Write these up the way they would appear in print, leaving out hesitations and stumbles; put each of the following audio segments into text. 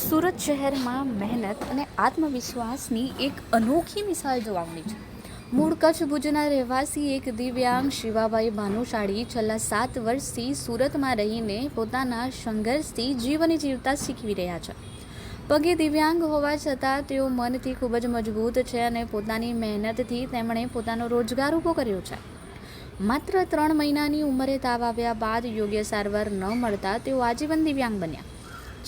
સુરત શહેરમાં મહેનત અને આત્મવિશ્વાસની એક અનોખી મિસાલ જોવા મળી છે. મૂળ કચ્છ ભુજના રહેવાસી એક દિવ્યાંગ શિવાભાઈ ભાનુશાળી છેલ્લા 7 વર્ષથી સુરતમાં રહીને પોતાના સંઘર્ષથી જીવન જીવતા શીખવી રહ્યા છે. પગે દિવ્યાંગ હોવા છતાં તેઓ મનથી ખૂબ જ મજબૂત છે અને પોતાની મહેનતથી તેમણે પોતાનો રોજગાર ઊભો કર્યો છે. માત્ર 3 મહિનાની ઉંમરે તાવ આવ્યા બાદ યોગ્ય સારવાર ન મળતા તેઓ આજીવન દિવ્યાંગ બન્યા.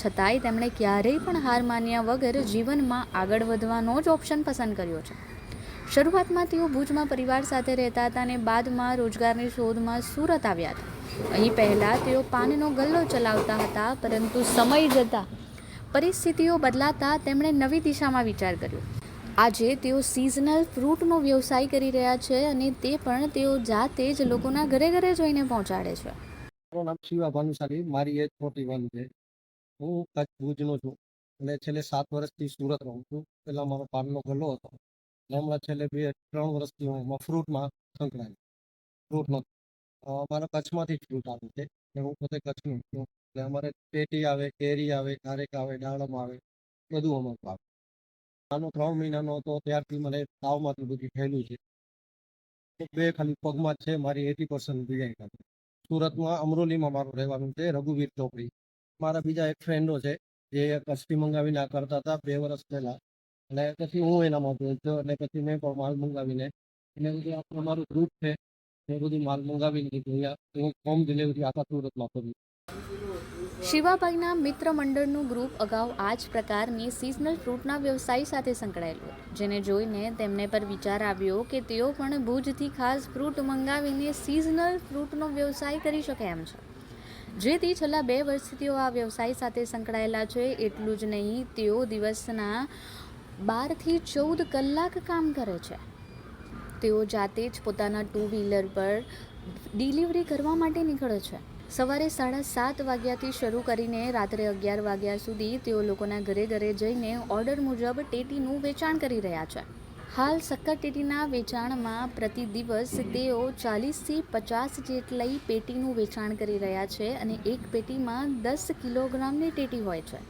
છતાંય તેમણે ક્યારેય પણ હાર માન્યા વગર જીવનમાં આગળ વધવાનો જ ઓપ્શન પસંદ કર્યો છે. શરૂઆતમાં તેઓ ભુજમાં પરિવાર સાથે રહેતા હતા અને બાદમાં રોજગારની શોધમાં સુરત આવ્યા હતા. અહીં પહેલાં તેઓ પાનનો ગલ્લો ચલાવતા હતા, પરંતુ સમય જતાં પરિસ્થિતિઓ બદલાતા તેમણે નવી દિશામાં વિચાર કર્યો. આજે તેઓ સિઝનલ ફ્રૂટનો વ્યવસાય કરી રહ્યા છે અને તે પણ તેઓ જાતે જ લોકોના ઘરે ઘરે જઈને પહોંચાડે છે. મારું નામ શિવા ભાનુશાળી, મારી એજ 41 છે. હું કચ્છ ભુજનો છું અને છેલ્લે 7 વર્ષથી સુરત રહું છું. પહેલાં મારો પાનનો ગલ્લો હતો અને હમણાં છેલ્લે 2-3 વર્ષથી હું ફ્રૂટમાં સંકળાયેલો. ફ્રૂટનો મારા કચ્છમાંથી જ ફ્રૂટ આવે છે અને હું પોતે કચ્છનો છું. એટલે અમારે પેટી આવે, કેરી આવે, કારેક આવે, દાડમ આવે, બધું અમારું આવે. નાનો 3 મહિનાનો હતો ત્યારથી મને તાવમાંથી બધું થયેલું છે. બે ખાલી પગમાં જ છે, મારી 80% બીજાઈ છે. સુરતમાં અમરોલીમાં મારું રહેવાનું છે, રઘુવીર ચોકડી. મારા બીજા એક ફ્રેન્ડો છે જે કચ્છથી મંગાવીને આ કરતા હતા 2 વર્ષ પહેલાં, અને પછી હું એનામાં જોડ્યો અને પછી મેં પણ માલ મંગાવીને એને બધું આપણે મારું ગ્રુપ છે એ બધું માલ મંગાવીને દીધું. હું હોમ ડિલિવરી આખા સુરતમાં કરું. શિવાભાઈના મિત્ર મંડળનું ગ્રુપ અગાઉ આ જ પ્રકારની સિઝનલ ફ્રૂટના વ્યવસાય સાથે સંકળાયેલું, જેને જોઈને તેમને પર વિચાર આવ્યો કે તેઓ પણ ભુજથી ખાસ ફ્રૂટ મંગાવીને સિઝનલ ફ્રૂટનો વ્યવસાય કરી શકે એમ છે. જેથી છેલ્લા 2 વર્ષથી તેઓ આ વ્યવસાય સાથે સંકળાયેલા છે. એટલું જ નહીં, તેઓ દિવસના 12 થી 14 કલાક કામ કરે છે. તેઓ જાતે જ પોતાના 2 વ્હીલર પર ડિલિવરી કરવા માટે નીકળે છે. સવારે 7:30 વાગ્યાથી શરૂ કરીને રાત્રે 11 વાગ્યા સુધી તેઓ લોકોના ઘરે ઘરે જઈને ઓર્ડર મુજબ ટેટીનું વેચાણ કરી રહ્યા છે. હાલ શક્કર ટેટીના વેચાણમાં પ્રતિ દિવસ તેઓ 40થી 50 જેટલી પેટીનું વેચાણ કરી રહ્યા છે અને એક પેટીમાં 10 કિલોગ્રામની ટેટી હોય છે,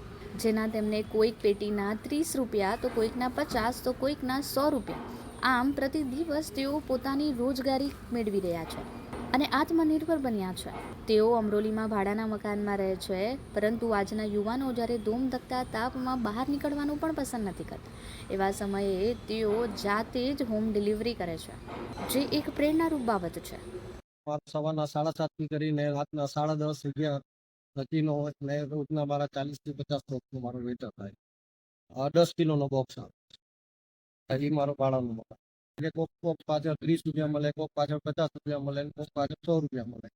જેના તેમને કોઈક પેટીના 30 રૂપિયા, તો કોઈકના 50, તો કોઈકના 100 રૂપિયા. આમ પ્રતિ દિવસ તેઓ પોતાની રોજગારી મેળવી રહ્યા છે અને આત્મનિર્ભર બન્યા છે. તેઓ અમરોલીમાં ભાડાના મકાનમાં રહે છે, પરંતુ આજના યુવાનો જ્યારે ધૂમધકતા તાપમાં બહાર નીકળવાનું પણ પસંદ નથી કરતા. એવા સમયે તેઓ જાતે જ હોમ ડિલિવરી કરે છે, જે એક પ્રેરણારૂપ બાબત છે. સવારના 7:30થી કરીને રાતના 10:30-11 સુધીનો એટલે રોજના મારા 40થી 50 બોક્સનું મારું વેચાણ થાય. 10 કિલોનો બોક્સ આવે એ મારો ભાડાનો મકાન. એટલે કોક પાછળ 30 રૂપિયા મળે, કોક પાછળ 50 રૂપિયા મળે, કોક પાછળ 100 રૂપિયા મળે.